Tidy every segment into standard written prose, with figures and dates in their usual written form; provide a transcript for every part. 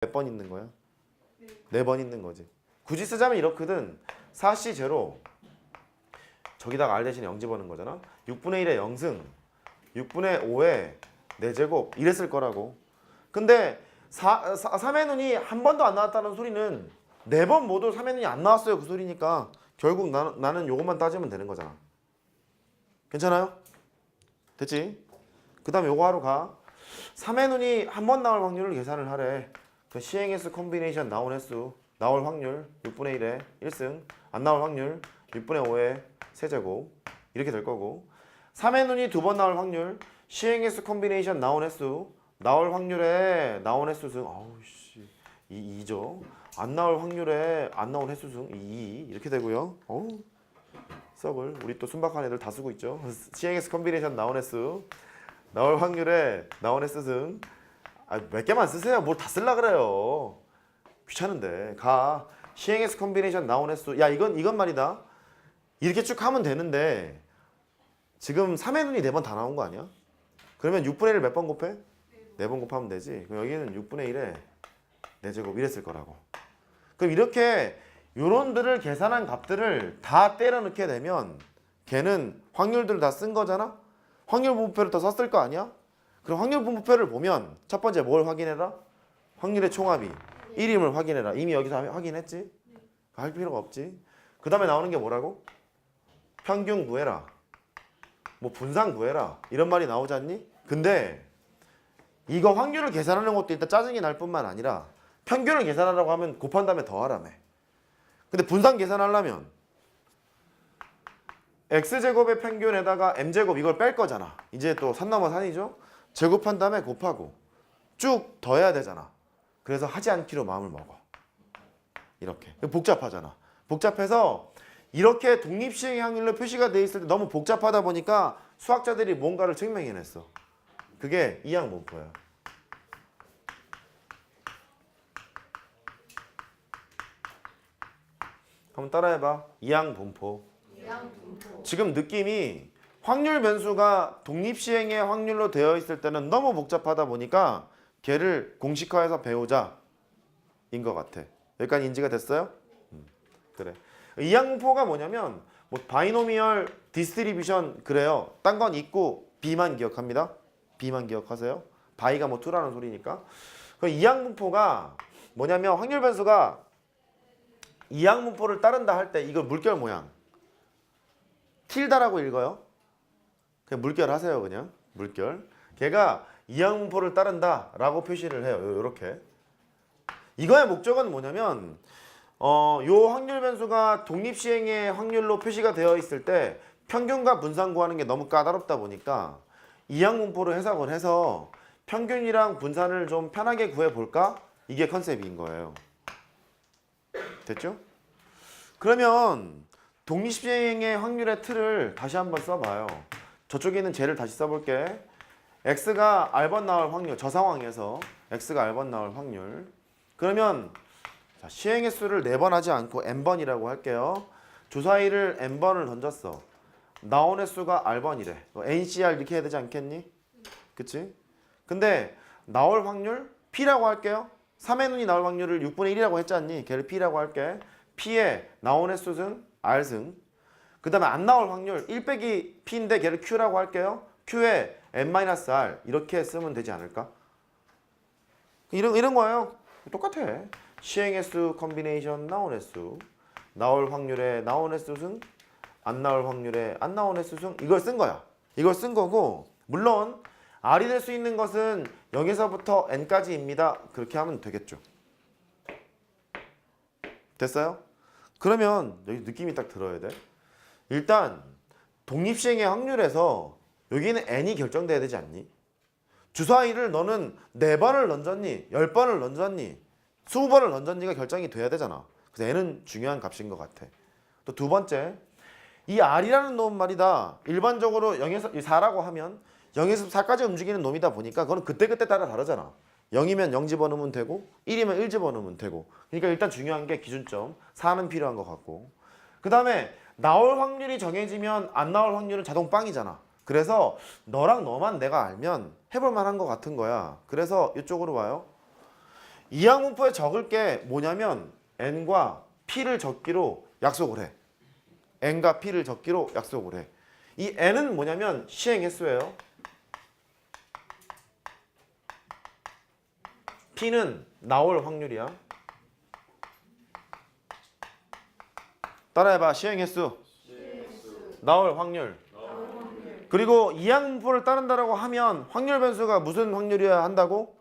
몇 번 있는 거야? 4번 있는 거지. 굳이 쓰자면 이렇거든. 4C 제로 저기다가 R 대신에 0 집어넣는 거잖아. 6분의 1의 0승 6분의 5의 4제곱 이랬을 거라고. 근데 3의 눈이 한 번도 안 나왔다는 소리는 4번 모두 3의 눈이 안 나왔어요 그 소리니까 결국 나는 요것만 따지면 되는 거잖아. 괜찮아요? 됐지? 그 다음에 요거 하러 가. 3의 눈이 한 번 나올 확률을 계산을 하래. 그 시행횟수 콤비네이션 나온 횟수 나올 확률 6분의 1에 1승 안 나올 확률 6분의 5에 세제곱 이렇게 될 거고 3의 눈이 2번 나올 확률 시행횟수 콤비네이션 나온 횟수 나올 확률에 나온 횟수승 아우씨 2죠. 안 나올 확률에 안 나온 횟수승 2 이렇게 되고요. 어우 썩을 우리 또 순박한 애들 다 쓰고 있죠. 시행횟수 콤비네이션 나온 횟수 나올 확률에 나온 횟수승 몇 개만 쓰세요. 뭘 다 쓸라 그래요. 귀찮은데. 가. 시행횟수 콤비네이션 나온 횟수. 야 이건 말이다. 이렇게 쭉 하면 되는데 지금 3의 눈이 4번 다 나온 거 아니야? 그러면 6분의 1을 몇 번 곱해? 4번 곱하면 되지. 그럼 여기는 6분의 1에 4제곱 이랬을 거라고. 그럼 이렇게 요런들을 계산한 값들을 다 때려 넣게 되면 걔는 확률들을 다 쓴 거잖아? 확률 분모표를 더 썼을 거 아니야? 그럼 확률 분모표를 보면 첫 번째 뭘 확인해라? 확률의 총합이 1임을 확인해라. 이미 여기서 확인했지? 할 필요가 없지. 그 다음에 나오는 게 뭐라고? 평균 구해라. 뭐 분산 구해라. 이런 말이 나오지 않니? 근데 이거 확률을 계산하는 것도 일단 짜증이 날 뿐만 아니라 평균을 계산하라고 하면 곱한 다음에 더하라며. 근데 분산 계산하려면 x제곱의 평균에다가 m제곱 이걸 뺄 거잖아. 이제 또 산 넘어 산이죠? 제곱한 다음에 곱하고 쭉 더해야 되잖아. 그래서 하지 않기로 마음을 먹어. 이렇게. 복잡하잖아. 복잡해서 이렇게 독립시행의 확률로 표시가 돼 있을 때 너무 복잡하다 보니까 수학자들이 뭔가를 증명해냈어. 그게 이항분포야. 한번 따라해봐. 이항분포. 지금 느낌이 확률 변수가 독립시행의 확률로 되어 있을 때는 너무 복잡하다 보니까 걔를 공식화해서 배우자 인 것 같아. 여기까지 인지가 됐어요? 그래. 이항분포가 뭐냐면 뭐 바이노미얼 디스트리뷰션 그래요. 딴 건 있고 B만 기억합니다. B만 기억하세요. 바이가 뭐 2라는 소리니까. 그럼 이항분포가 뭐냐면 확률 변수가 이항분포를 따른다 할 때 이거 물결 모양 틸다라고 읽어요. 그냥 물결 하세요. 그냥 물결. 걔가 이항분포를 따른다 라고 표시를 해요. 요렇게. 이거의 목적은 뭐냐면 요 확률 변수가 독립시행의 확률로 표시가 되어 있을 때 평균과 분산 구하는 게 너무 까다롭다 보니까 이항분포로 해석을 해서 평균이랑 분산을 좀 편하게 구해볼까? 이게 컨셉인 거예요. 됐죠? 그러면 독립시행의 확률의 틀을 다시 한번 써봐요. 저쪽에 있는 쟤를 다시 써볼게. x가 r번 나올 확률, 저 상황에서 x가 r번 나올 확률. 그러면 자, 시행의 수를 4번 하지 않고 n번이라고 할게요. 주사위를 n번을 던졌어. 나온 횟수가 r번이래. ncr 이렇게 해야 되지 않겠니? 그치? 근데 나올 확률 p라고 할게요. 3의 눈이 나올 확률을 6분의 1이라고 했지 않니? 걔를 p라고 할게. p에 나온 횟수는 r승. 그 다음에 안 나올 확률 1 빼기 p인데 걔를 q라고 할게요. q에 n-r 이렇게 쓰면 되지 않을까? 이런 거예요. 똑같아. 시행횟수 콤비네이션 나온 횟수 나올 확률에 나온 횟수승 안 나올 확률에 안 나온 횟수승 이걸 쓴 거야. 이걸 쓴 거고 물론 r이 될 수 있는 것은 0에서부터 n까지입니다. 그렇게 하면 되겠죠. 됐어요? 그러면 여기 느낌이 딱 들어야 돼. 일단 독립시행의 확률에서 여기는 n이 결정돼야 되지 않니? 주사위를 너는 4번을 던졌니? 10번을 던졌니? 20번을 던졌니가 결정이 돼야 되잖아. 그래서 n은 중요한 값인 것 같아. 또 두 번째, 이 r이라는 놈 말이다. 일반적으로 0에서 4라고 하면 0에서 4까지 움직이는 놈이다 보니까 그건 그때그때 따라 다르잖아. 0이면 0 집어넣으면 되고 1이면 1 집어넣으면 되고. 그러니까 일단 중요한 게 기준점 4는 필요한 것 같고. 그 다음에 나올 확률이 정해지면 안 나올 확률은 자동 빵이잖아. 그래서 너랑 너만 내가 알면 해볼 만한 것 같은 거야. 그래서 이쪽으로 와요. 이항 분포에 적을 게 뭐냐면 n과 p를 적기로 약속을 해. n과 p를 적기로 약속을 해. 이 n은 뭐냐면 시행 횟수예요. p는 나올 확률이야. 따라해봐. 시행 횟수. 나올 확률. 그리고 이항 분포를 따른다라고 하면 확률 변수가 무슨 확률이어야 한다고?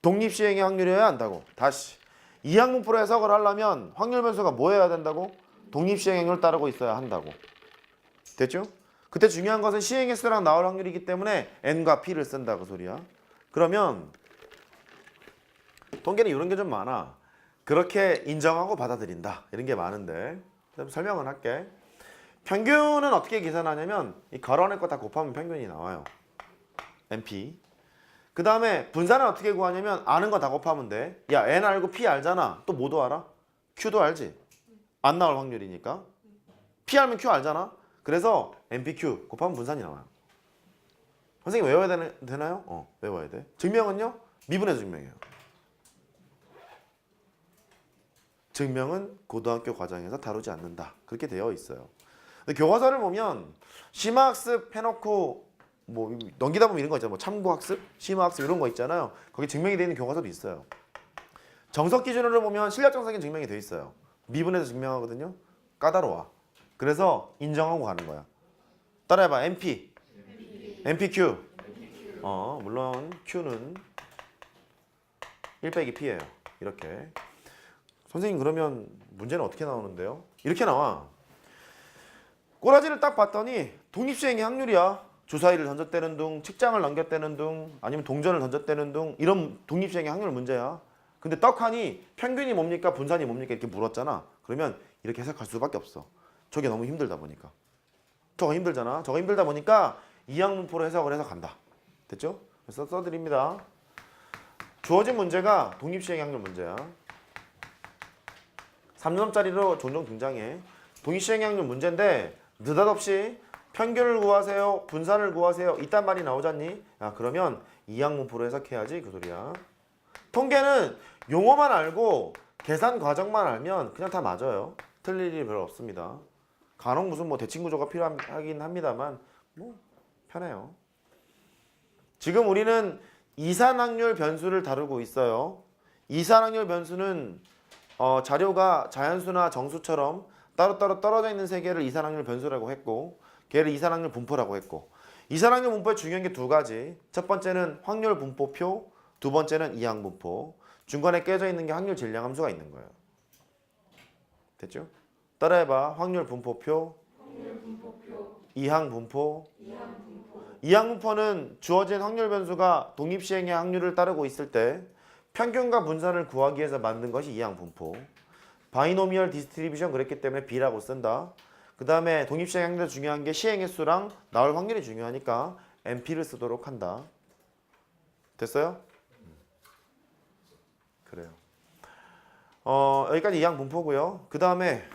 독립 시행의 확률이어야 한다고. 다시. 이항 분포로 해석을 하려면 확률 변수가 뭐 해야 된다고? 독립 시행 확률을 따르고 있어야 한다고. 됐죠? 그때 중요한 것은 시행 횟수랑 나올 확률이기 때문에 n과 p를 쓴다 그 소리야. 그러면 통계는 이런 게 좀 많아. 그렇게 인정하고 받아들인다. 이런 게 많은데 설명을 할게. 평균은 어떻게 계산하냐면 이 괄호 거 다 곱하면 평균이 나와요. NP. 그 다음에 분산은 어떻게 구하냐면 아는 거 다 곱하면 돼. 야 N 알고 P 알잖아. 또 뭐도 알아? Q도 알지? 안 나올 확률이니까. P 알면 Q 알잖아. 그래서 NPQ 곱하면 분산이 나와요. 선생님 외워야 되나요? 외워야 돼. 증명은요? 미분해서 증명해요. 증명은 고등학교 과정에서 다루지 않는다. 그렇게 되어 있어요. 근데 교과서를 보면 심화학습 해놓고 뭐 넘기다 보면 이런 거 있잖아요. 뭐 참고학습, 심화학습 이런 거 있잖아요. 거기 증명이 되어 있는 교과서도 있어요. 정석 기준으로 보면 실력 정석이 증명이 되어 있어요. 미분해서 증명하거든요. 까다로워. 그래서 인정하고 가는 거야. 따라해봐. NP, NPQ. 물론 Q는 1 빼기 P예요. 이렇게. 선생님 그러면 문제는 어떻게 나오는데요? 이렇게 나와. 꼬라지를 딱 봤더니 독립시행의 확률이야. 주사위를 던졌다는 둥, 책장을 넘겼다는 둥, 아니면 동전을 던졌다는 둥 이런 독립시행의 확률 문제야. 근데 떡하니 평균이 뭡니까? 분산이 뭡니까? 이렇게 물었잖아. 그러면 이렇게 해석할 수밖에 없어. 저게 너무 힘들다 보니까. 저거 힘들잖아. 저거 힘들다 보니까 이항 분포로 해석을 해서 간다. 됐죠? 그래서 써드립니다. 주어진 문제가 독립시행의 확률 문제야. 3점짜리로 종종 등장해. 독립시행의 확률 문제인데 느닷없이 평균을 구하세요, 분산을 구하세요 이딴 말이 나오잖니? 야 그러면 이항 분포로 해석해야지 그 소리야. 통계는 용어만 알고 계산 과정만 알면 그냥 다 맞아요. 틀릴 일이 별로 없습니다. 간혹 무슨 뭐 대칭 구조가 필요하긴 합니다만 뭐 편해요. 지금 우리는 이산확률 변수를 다루고 있어요. 이산확률 변수는 자료가 자연수나 정수처럼 따로따로 떨어져 있는 세 개를 이산확률 변수라고 했고 걔를 이산확률 분포라고 했고 이산확률 분포에 중요한 게 두 가지. 첫 번째는 확률 분포표, 두 번째는 이항 분포. 중간에 깨져 있는 게 확률 질량 함수가 있는 거예요. 됐죠? 따라해봐. 확률 분포표, 이항 분포. 이항 분포는 주어진 확률 변수가 독립시행의 확률을 따르고 있을 때 평균과 분산을 구하기 위해서 만든 것이 이항 분포. 바이노미얼 디스트리뷰션 그랬기 때문에 B라고 쓴다. 그 다음에 독립시행 확률도 중요한 게 시행 횟수랑 나올 확률이 중요하니까 NP를 쓰도록 한다. 됐어요? 그래요. 여기까지 이항 분포고요. 그 다음에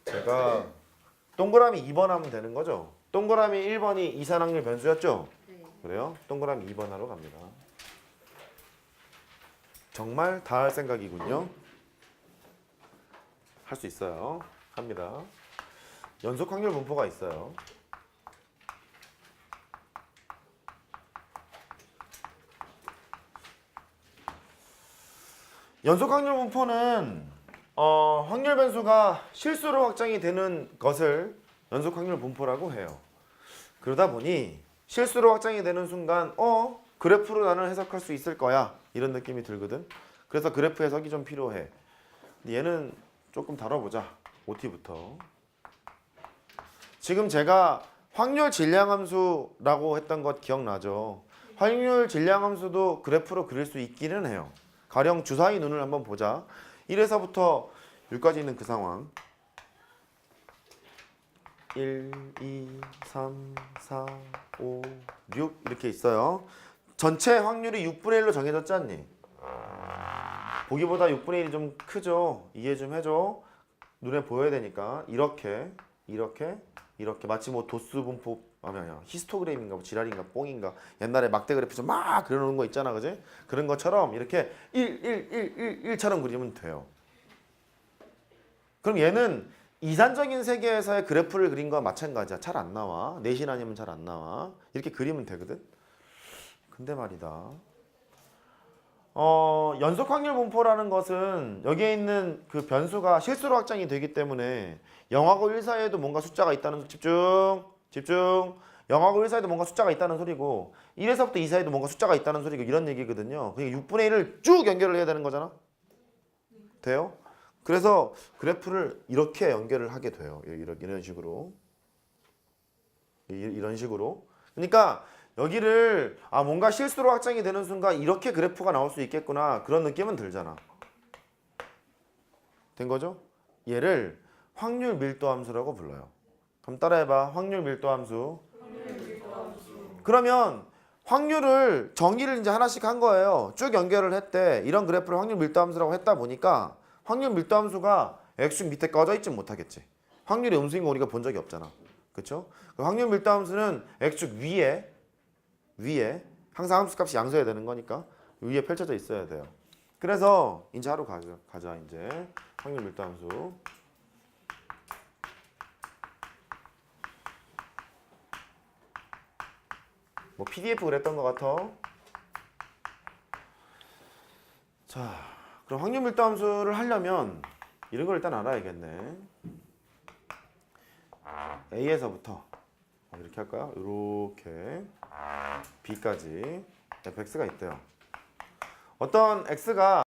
제가 동그라미 2번 하면 되는 거죠? 동그라미 1번이 이산확률 변수였죠? 네. 그래요? 동그라미 2번 하러 갑니다. 정말 다 할 생각이군요. 할 수 있어요. 합니다. 연속 확률 분포가 있어요. 연속 확률 분포는 확률 변수가 실수로 확장이 되는 것을 연속 확률 분포라고 해요. 그러다 보니 실수로 확장이 되는 순간 그래프로 나는 해석할 수 있을 거야 이런 느낌이 들거든. 그래서 그래프 해석이 좀 필요해. 얘는 조금 다뤄보자. OT부터. 지금 제가 확률 질량함수라고 했던 것 기억나죠? 확률 질량함수도 그래프로 그릴 수 있기는 해요. 가령 주사위 눈을 한번 보자. 1에서부터 6까지 있는 그 상황. 1, 2, 3, 4, 5, 6 이렇게 있어요. 전체 확률이 6분의 1로 정해졌지 않니? 보기보다 6분의 1이 좀 크죠? 이해 좀 해줘. 눈에 보여야 되니까. 이렇게 마치 뭐 도수 분포 아니야. 히스토그램인가 뭐 지랄인가 뽕인가 옛날에 막대 그래프 좀 막 그려놓은 거 있잖아, 그지? 그런 것처럼 이렇게 1처럼 그리면 돼요. 그럼 얘는 이산적인 세계에서의 그래프를 그린 거와 마찬가지야. 잘 안 나와. 내신 아니면 잘 안 나와. 이렇게 그리면 되거든. 근데 말이다. 연속 확률 분포라는 것은 여기에 있는 그 변수가 실수로 확장이 되기 때문에 0하고 1 사이에도 뭔가 숫자가 있다는 집중. 0하고 1 사이에도 뭔가 숫자가 있다는 소리고 1에서부터 2 사이에도 뭔가 숫자가 있다는 소리고 이런 얘기거든요. 그러니까 6분의 1을 쭉 연결을 해야 되는 거잖아. 돼요? 그래서 그래프를 이렇게 연결을 하게 돼요. 이런 식으로. 이런 식으로. 그러니까 여기를 뭔가 실수로 확장이 되는 순간 이렇게 그래프가 나올 수 있겠구나 그런 느낌은 들잖아. 된 거죠? 얘를 확률 밀도 함수라고 불러요. 그럼 따라해봐. 확률 밀도 함수. 그러면 확률을 정의를 이제 하나씩 한 거예요. 쭉 연결을 했대. 이런 그래프를 확률 밀도 함수라고 했다 보니까 확률 밀도 함수가 x축 밑에 꺼져 있진 못하겠지. 확률이 음수인 거 우리가 본 적이 없잖아. 그렇죠? 확률 밀도 함수는 x축 위에 항상 함수값이 양수해야 되는 거니까 위에 펼쳐져 있어야 돼요. 그래서 이제 하루 가자 이제 확률 밀도 함수. 뭐 PDF 그랬던 것 같아. 자, 그럼 확률 밀도 함수를 하려면 이런 걸 일단 알아야겠네. A에서부터 이렇게 할까요? 이렇게 B까지 fx가 있대요. 어떤 x가